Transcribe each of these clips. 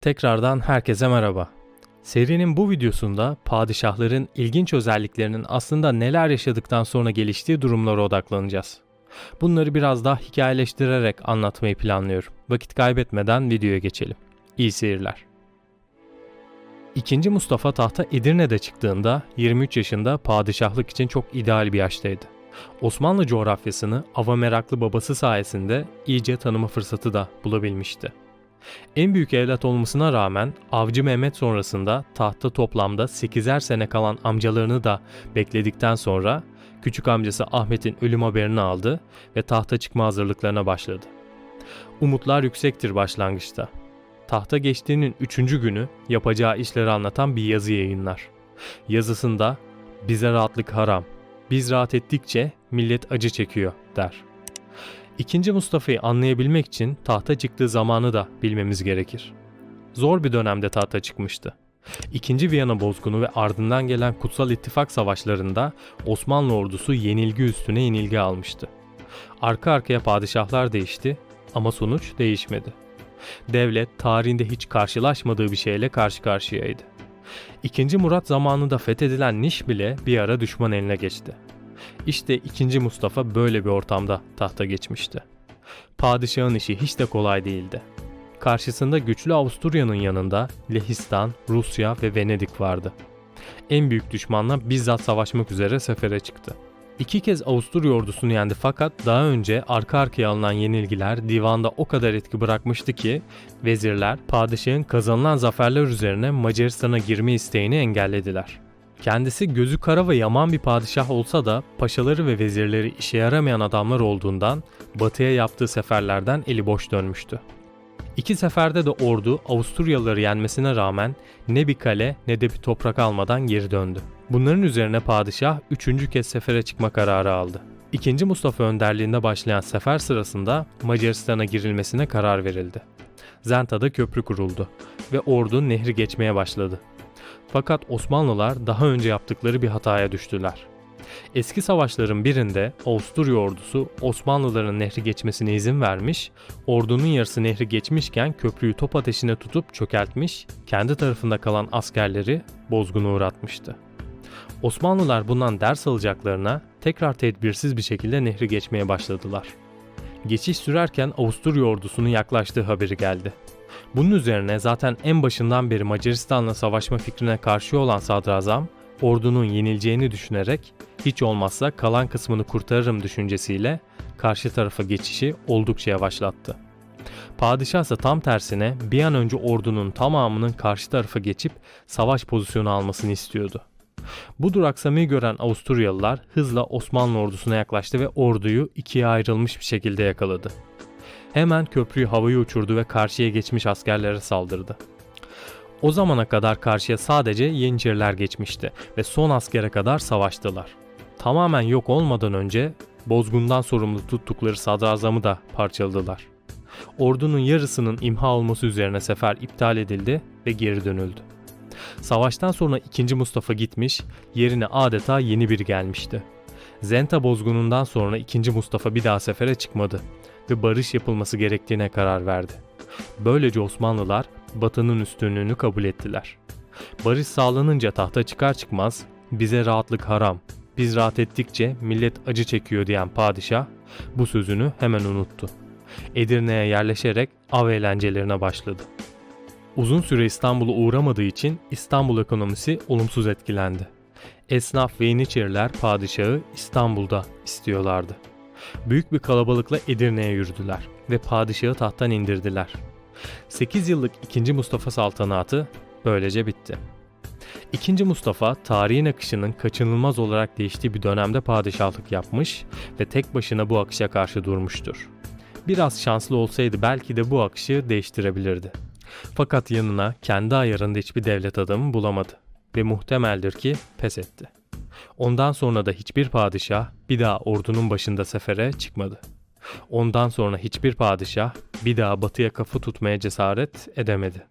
Tekrardan herkese merhaba. Serinin bu videosunda padişahların ilginç özelliklerinin aslında neler yaşadıktan sonra geliştiği durumlara odaklanacağız. Bunları biraz daha hikayeleştirerek anlatmayı planlıyorum. Vakit kaybetmeden videoya geçelim. İyi seyirler. İkinci Mustafa tahta Edirne'de çıktığında 23 yaşında padişahlık için çok ideal bir yaştaydı. Osmanlı coğrafyasını ava meraklı babası sayesinde iyice tanıma fırsatı da bulabilmişti. En büyük evlat olmasına rağmen Avcı Mehmet sonrasında tahta toplamda 8'er sene kalan amcalarını da bekledikten sonra küçük amcası Ahmet'in ölüm haberini aldı ve tahta çıkma hazırlıklarına başladı. Umutlar yüksektir başlangıçta. Tahta geçtiğinin 3. günü yapacağı işleri anlatan bir yazı yayınlar. Yazısında "Bize rahatlık haram, biz rahat ettikçe millet acı çekiyor" der. İkinci Mustafa'yı anlayabilmek için tahta çıktığı zamanı da bilmemiz gerekir. Zor bir dönemde tahta çıkmıştı. İkinci Viyana bozgunu ve ardından gelen Kutsal İttifak savaşlarında Osmanlı ordusu yenilgi üstüne yenilgi almıştı. Arka arkaya padişahlar değişti ama sonuç değişmedi. Devlet tarihinde hiç karşılaşmadığı bir şeyle karşı karşıyaydı. İkinci Murat zamanında fethedilen Niş bile bir ara düşman eline geçti. İşte 2. Mustafa böyle bir ortamda tahta geçmişti. Padişahın işi hiç de kolay değildi. Karşısında güçlü Avusturya'nın yanında Lehistan, Rusya ve Venedik vardı. En büyük düşmanla bizzat savaşmak üzere sefere çıktı. 2 kez Avusturya ordusunu yendi fakat daha önce arka arkaya alınan yenilgiler divanda o kadar etki bırakmıştı ki vezirler padişahın kazanılan zaferler üzerine Macaristan'a girme isteğini engellediler. Kendisi gözü kara ve yaman bir padişah olsa da paşaları ve vezirleri işe yaramayan adamlar olduğundan batıya yaptığı seferlerden eli boş dönmüştü. 2 seferde de ordu Avusturyalıları yenmesine rağmen ne bir kale ne de bir toprak almadan geri döndü. Bunların üzerine padişah 3. kez sefere çıkma kararı aldı. 2. Mustafa önderliğinde başlayan sefer sırasında Macaristan'a girilmesine karar verildi. Zenta'da köprü kuruldu ve ordu nehri geçmeye başladı. Fakat Osmanlılar daha önce yaptıkları bir hataya düştüler. Eski savaşların birinde Avusturya ordusu Osmanlıların nehri geçmesine izin vermiş, ordunun yarısı nehri geçmişken köprüyü top ateşine tutup çökeltmiş, kendi tarafında kalan askerleri bozguna uğratmıştı. Osmanlılar bundan ders alacaklarına tekrar tedbirsiz bir şekilde nehri geçmeye başladılar. Geçiş sürerken Avusturya ordusunun yaklaştığı haberi geldi. Bunun üzerine zaten en başından beri Macaristan'la savaşma fikrine karşı olan sadrazam, ordunun yenileceğini düşünerek hiç olmazsa kalan kısmını kurtarırım düşüncesiyle karşı tarafa geçişi oldukça yavaşlattı. Padişah ise tam tersine bir an önce ordunun tamamının karşı tarafa geçip savaş pozisyonu almasını istiyordu. Bu duraksamayı gören Avusturyalılar hızla Osmanlı ordusuna yaklaştı ve orduyu ikiye ayrılmış bir şekilde yakaladı. Hemen köprüyü havaya uçurdu ve karşıya geçmiş askerlere saldırdı. O zamana kadar karşıya sadece Yeniçeriler geçmişti ve son askere kadar savaştılar. Tamamen yok olmadan önce bozgundan sorumlu tuttukları sadrazamı da parçaladılar. Ordunun yarısının imha olması üzerine sefer iptal edildi ve geri dönüldü. Savaştan sonra 2. Mustafa gitmiş, yerine adeta yeni biri gelmişti. Zenta bozgunundan sonra 2. Mustafa bir daha sefere çıkmadı ve barış yapılması gerektiğine karar verdi. Böylece Osmanlılar Batı'nın üstünlüğünü kabul ettiler. Barış sağlanınca tahta çıkar çıkmaz "Bize rahatlık haram, biz rahat ettikçe millet acı çekiyor" diyen padişah bu sözünü hemen unuttu. Edirne'ye yerleşerek av eğlencelerine başladı. Uzun süre İstanbul'a uğramadığı için İstanbul ekonomisi olumsuz etkilendi. Esnaf ve Yeniçeriler padişahı İstanbul'da istiyorlardı. Büyük bir kalabalıkla Edirne'ye yürüdüler ve padişahı tahttan indirdiler. 8 yıllık 2. Mustafa saltanatı böylece bitti. 2. Mustafa tarihin akışının kaçınılmaz olarak değiştiği bir dönemde padişahlık yapmış ve tek başına bu akışa karşı durmuştur. Biraz şanslı olsaydı belki de bu akışı değiştirebilirdi. Fakat yanına kendi ayarında hiçbir devlet adamı bulamadı ve muhtemeldir ki pes etti. Ondan sonra da hiçbir padişah bir daha ordunun başında sefere çıkmadı. Ondan sonra hiçbir padişah bir daha batıya kafa tutmaya cesaret edemedi.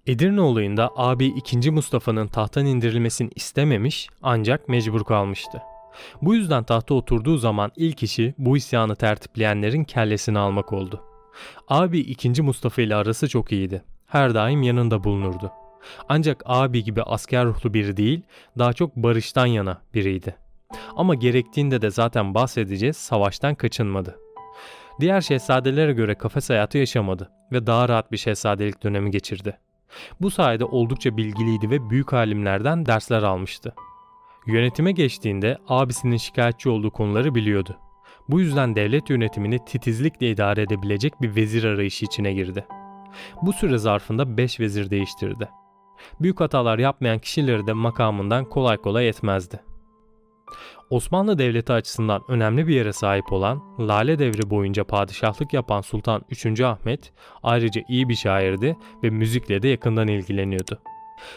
Edirne olayında abi 2. Mustafa'nın tahttan indirilmesini istememiş ancak mecbur kalmıştı. Bu yüzden tahta oturduğu zaman ilk işi bu isyanı tertipleyenlerin kellesini almak oldu. Abi 2. Mustafa ile arası çok iyiydi. Her daim yanında bulunurdu. Ancak abi gibi asker ruhlu biri değil, daha çok barıştan yana biriydi. Ama gerektiğinde de zaten bahsedeceğiz, savaştan kaçınmadı. Diğer şehzadelere göre kafes hayatı yaşamadı ve daha rahat bir şehzadelik dönemi geçirdi. Bu sayede oldukça bilgiliydi ve büyük alimlerden dersler almıştı. Yönetime geçtiğinde abisinin şikayetçi olduğu konuları biliyordu. Bu yüzden devlet yönetimini titizlikle idare edebilecek bir vezir arayışı içine girdi. Bu süre zarfında 5 vezir değiştirdi. Büyük hatalar yapmayan kişileri de makamından kolay kolay etmezdi. Osmanlı Devleti açısından önemli bir yere sahip olan, Lale Devri boyunca padişahlık yapan Sultan 3. Ahmet ayrıca iyi bir şairdi ve müzikle de yakından ilgileniyordu.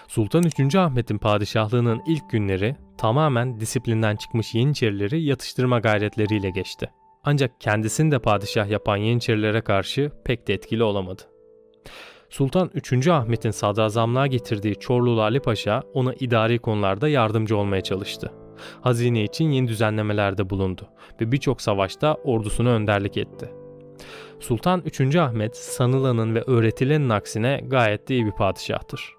Sultan 3. Ahmet'in padişahlığının ilk günleri tamamen disiplinden çıkmış Yeniçerileri yatıştırma gayretleriyle geçti. Ancak kendisini de padişah yapan Yeniçerilere karşı pek de etkili olamadı. Sultan 3. Ahmet'in sadrazamlığa getirdiği Çorlu Ali Paşa ona idari konularda yardımcı olmaya çalıştı. Hazine için yeni düzenlemelerde bulundu ve birçok savaşta ordusuna önderlik etti. Sultan 3. Ahmet sanılanın ve öğretilenin aksine gayet de iyi bir padişahtır.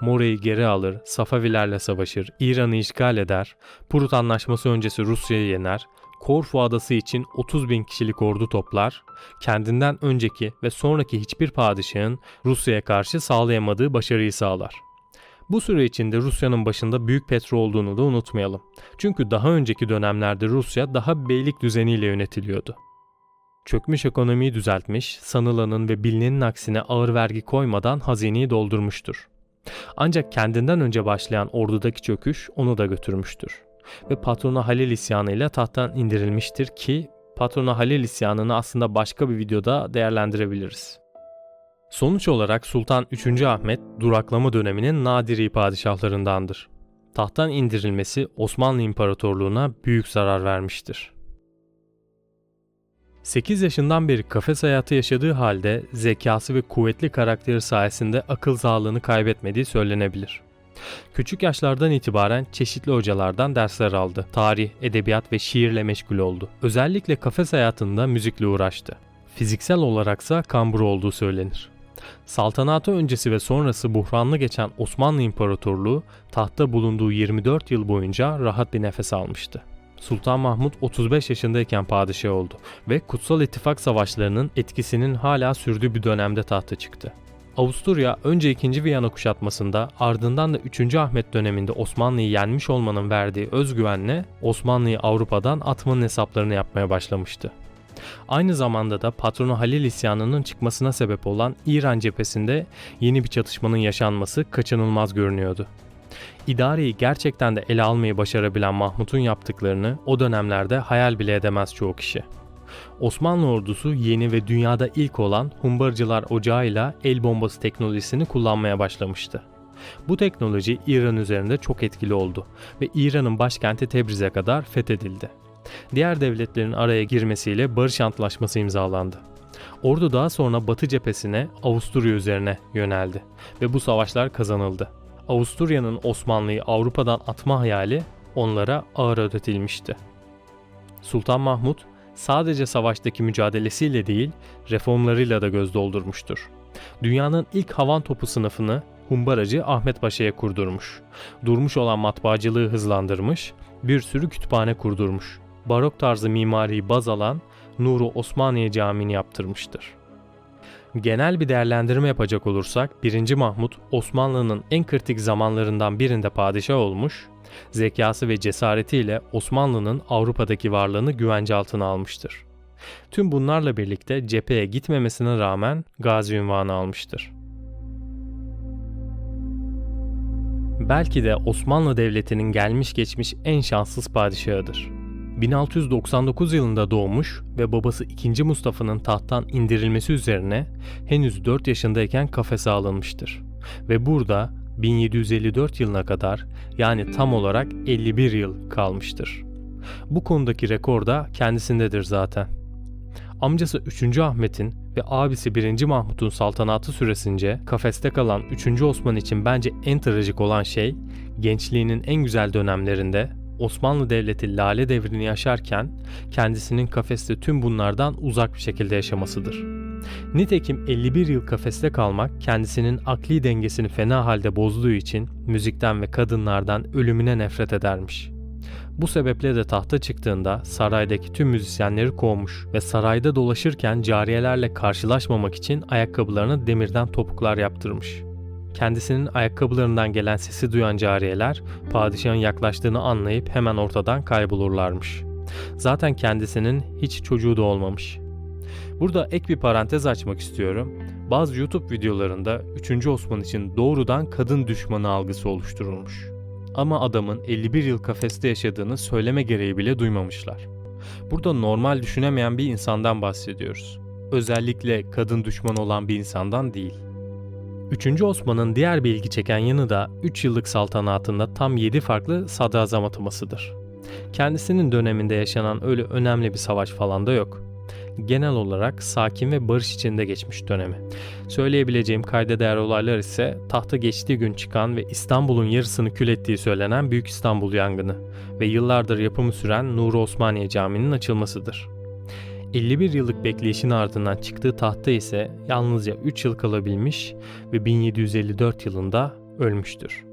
More'yi geri alır, Safavilerle savaşır, İran'ı işgal eder, Prut Anlaşması öncesi Rusya'yı yener, Korfu Adası için 30.000 kişilik ordu toplar, kendinden önceki ve sonraki hiçbir padişahın Rusya'ya karşı sağlayamadığı başarıyı sağlar. Bu süre içinde Rusya'nın başında Büyük Petro olduğunu da unutmayalım. Çünkü daha önceki dönemlerde Rusya daha beylik düzeniyle yönetiliyordu. Çökmüş ekonomiyi düzeltmiş, sanılanın ve bilinenin aksine ağır vergi koymadan hazineyi doldurmuştur. Ancak kendinden önce başlayan ordudaki çöküş onu da götürmüştür. Ve patronu Halil isyanıyla tahttan indirilmiştir ki patronu Halil isyanını aslında başka bir videoda değerlendirebiliriz. Sonuç olarak Sultan 3. Ahmet duraklama döneminin nadiri padişahlarındandır. Tahttan indirilmesi Osmanlı İmparatorluğu'na büyük zarar vermiştir. 8 yaşından beri kafes hayatı yaşadığı halde zekası ve kuvvetli karakteri sayesinde akıl sağlığını kaybetmediği söylenebilir. Küçük yaşlardan itibaren çeşitli hocalardan dersler aldı. Tarih, edebiyat ve şiirle meşgul oldu. Özellikle kafes hayatında müzikle uğraştı. Fiziksel olaraksa kambur olduğu söylenir. Saltanatı öncesi ve sonrası buhranlı geçen Osmanlı İmparatorluğu tahtta bulunduğu 24 yıl boyunca rahat bir nefes almıştı. Sultan Mahmut 35 yaşındayken padişah oldu ve Kutsal İttifak savaşlarının etkisinin hala sürdüğü bir dönemde tahta çıktı. Avusturya önce 2. Viyana kuşatmasında ardından da 3. Ahmet döneminde Osmanlı'yı yenmiş olmanın verdiği özgüvenle Osmanlı'yı Avrupa'dan atmanın hesaplarını yapmaya başlamıştı. Aynı zamanda da patronu Halil isyanının çıkmasına sebep olan İran cephesinde yeni bir çatışmanın yaşanması kaçınılmaz görünüyordu. İdareyi gerçekten de ele almayı başarabilen Mahmut'un yaptıklarını o dönemlerde hayal bile edemez çoğu kişi. Osmanlı ordusu yeni ve dünyada ilk olan Humbarcılar Ocağı ile el bombası teknolojisini kullanmaya başlamıştı. Bu teknoloji İran üzerinde çok etkili oldu ve İran'ın başkenti Tebriz'e kadar fethedildi. Diğer devletlerin araya girmesiyle barış antlaşması imzalandı. Ordu daha sonra Batı cephesine Avusturya üzerine yöneldi ve bu savaşlar kazanıldı. Avusturya'nın Osmanlı'yı Avrupa'dan atma hayali onlara ağır ödetilmişti. Sultan Mahmut sadece savaştaki mücadelesiyle değil, reformlarıyla da göz doldurmuştur. Dünyanın ilk havan topu sınıfını Humbaracı Ahmet Paşa'ya kurdurmuş. Durmuş olan matbaacılığı hızlandırmış, bir sürü kütüphane kurdurmuş. Barok tarzı mimariyi baz alan Nuru Osmaniye Camii'ni yaptırmıştır. Genel bir değerlendirme yapacak olursak 1. Mahmut Osmanlı'nın en kritik zamanlarından birinde padişah olmuş, zekası ve cesaretiyle Osmanlı'nın Avrupa'daki varlığını güvence altına almıştır. Tüm bunlarla birlikte cepheye gitmemesine rağmen gazi unvanı almıştır. Belki de Osmanlı Devleti'nin gelmiş geçmiş en şanssız padişahıdır. 1699 yılında doğmuş ve babası 2. Mustafa'nın tahttan indirilmesi üzerine henüz 4 yaşındayken kafese alınmıştır. Ve burada 1754 yılına kadar yani tam olarak 51 yıl kalmıştır. Bu konudaki rekor da kendisindedir zaten. Amcası 3. Ahmet'in ve abisi 1. Mahmut'un saltanatı süresince kafeste kalan 3. Osman için bence en trajik olan şey gençliğinin en güzel dönemlerinde Osmanlı Devleti Lale Devri'ni yaşarken kendisinin kafeste tüm bunlardan uzak bir şekilde yaşamasıdır. Nitekim 51 yıl kafeste kalmak kendisinin akli dengesini fena halde bozduğu için müzikten ve kadınlardan ölümüne nefret edermiş. Bu sebeple de tahta çıktığında saraydaki tüm müzisyenleri kovmuş ve sarayda dolaşırken cariyelerle karşılaşmamak için ayakkabılarına demirden topuklar yaptırmış. Kendisinin ayakkabılarından gelen sesi duyan cariyeler padişahın yaklaştığını anlayıp hemen ortadan kaybolurlarmış. Zaten kendisinin hiç çocuğu da olmamış. Burada ek bir parantez açmak istiyorum. Bazı YouTube videolarında 3. Osman için doğrudan kadın düşmanı algısı oluşturulmuş. Ama adamın 51 yıl kafeste yaşadığını söyleme gereği bile duymamışlar. Burada normal düşünemeyen bir insandan bahsediyoruz. Özellikle kadın düşmanı olan bir insandan değil. 3. Osman'ın diğer bir ilgi çeken yanı da 3 yıllık saltanatında tam 7 farklı sadrazam atamasıdır. Kendisinin döneminde yaşanan öyle önemli bir savaş falan da yok. Genel olarak sakin ve barış içinde geçmiş dönemi. Söyleyebileceğim kayda değer olaylar ise tahta geçtiği gün çıkan ve İstanbul'un yarısını kül ettiği söylenen Büyük İstanbul Yangını ve yıllardır yapımı süren Nuri Osmaniye Camii'nin açılmasıdır. 51 yıllık bekleyişin ardından çıktığı tahta ise yalnızca 3 yıl kalabilmiş ve 1754 yılında ölmüştür.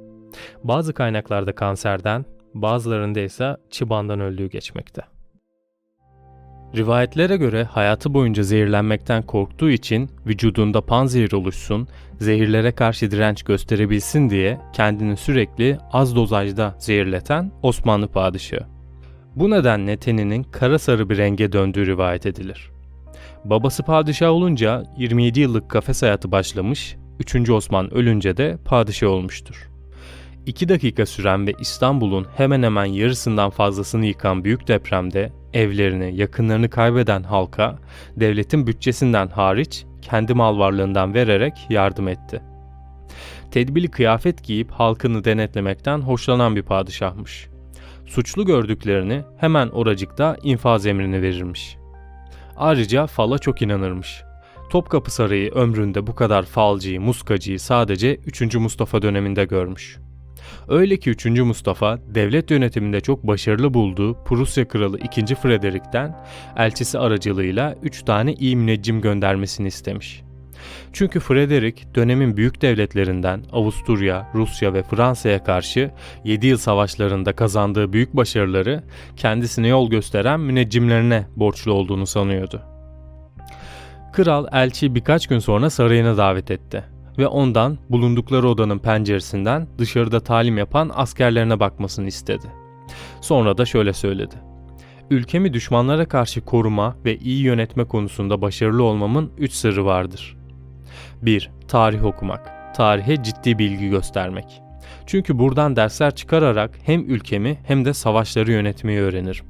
Bazı kaynaklarda kanserden, bazılarında ise çıbandan öldüğü geçmekte. Rivayetlere göre hayatı boyunca zehirlenmekten korktuğu için vücudunda panzehir oluşsun, zehirlere karşı direnç gösterebilsin diye kendini sürekli az dozajda zehirleten Osmanlı padişahı. Bu nedenle teninin kara sarı bir renge döndüğü rivayet edilir. Babası padişah olunca 27 yıllık kafes hayatı başlamış, 3. Osman ölünce de padişah olmuştur. 2 dakika süren ve İstanbul'un hemen hemen yarısından fazlasını yıkan büyük depremde evlerini, yakınlarını kaybeden halka devletin bütçesinden hariç kendi mal varlığından vererek yardım etti. Tedbirli kıyafet giyip halkını denetlemekten hoşlanan bir padişahmış. Suçlu gördüklerini hemen oracıkta infaz emrini verirmiş. Ayrıca fala çok inanırmış. Topkapı Sarayı ömründe bu kadar falcıyı, muskacıyı sadece 3. Mustafa döneminde görmüş. Öyle ki 3. Mustafa devlet yönetiminde çok başarılı bulduğu Prusya Kralı 2. Frederick'ten elçisi aracılığıyla 3 tane iyi müneccim göndermesini istemiş. Çünkü Frederick dönemin büyük devletlerinden Avusturya, Rusya ve Fransa'ya karşı 7 yıl savaşlarında kazandığı büyük başarıları kendisine yol gösteren müneccimlerine borçlu olduğunu sanıyordu. Kral elçiyi birkaç gün sonra sarayına davet etti ve ondan bulundukları odanın penceresinden dışarıda talim yapan askerlerine bakmasını istedi. Sonra da şöyle söyledi: "Ülkemi düşmanlara karşı koruma ve iyi yönetme konusunda başarılı olmamın 3 sırrı vardır. 1. Tarih okumak. Tarihe ciddi bilgi göstermek. Çünkü buradan dersler çıkararak hem ülkemi hem de savaşları yönetmeyi öğrenirim.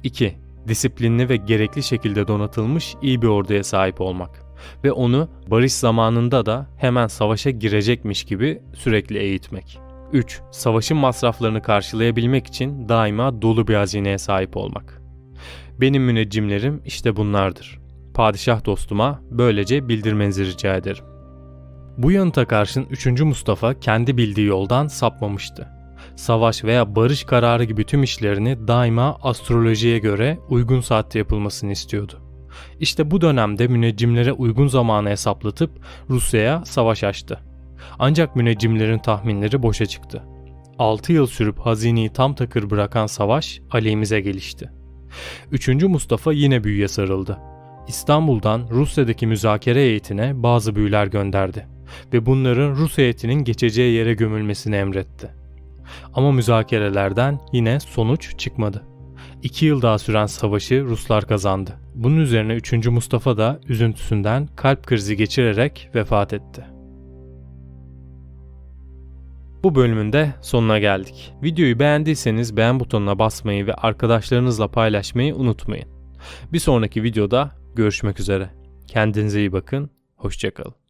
2. Disiplinli ve gerekli şekilde donatılmış iyi bir orduya sahip olmak ve onu barış zamanında da hemen savaşa girecekmiş gibi sürekli eğitmek. 3. Savaşın masraflarını karşılayabilmek için daima dolu bir hazineye sahip olmak. Benim müneccimlerim işte bunlardır. Padişah dostuma böylece bildirmenizi rica ederim." Bu yanıta karşın 3. Mustafa kendi bildiği yoldan sapmamıştı. Savaş veya barış kararı gibi tüm işlerini daima astrolojiye göre uygun saatte yapılmasını istiyordu. İşte bu dönemde müneccimlere uygun zamanı hesaplatıp Rusya'ya savaş açtı. Ancak müneccimlerin tahminleri boşa çıktı. 6 yıl sürüp hazineyi tam takır bırakan savaş aleyhimize gelişti. 3. Mustafa yine büyüye sarıldı. İstanbul'dan Rusya'daki müzakere heyetine bazı büyüler gönderdi ve bunların Rus heyetinin geçeceği yere gömülmesini emretti. Ama müzakerelerden yine sonuç çıkmadı. 2 yıl daha süren savaşı Ruslar kazandı. Bunun üzerine 3. Mustafa da üzüntüsünden kalp krizi geçirerek vefat etti. Bu bölümün de sonuna geldik. Videoyu beğendiyseniz beğen butonuna basmayı ve arkadaşlarınızla paylaşmayı unutmayın. Bir sonraki videoda görüşmek üzere. Kendinize iyi bakın. Hoşça kalın.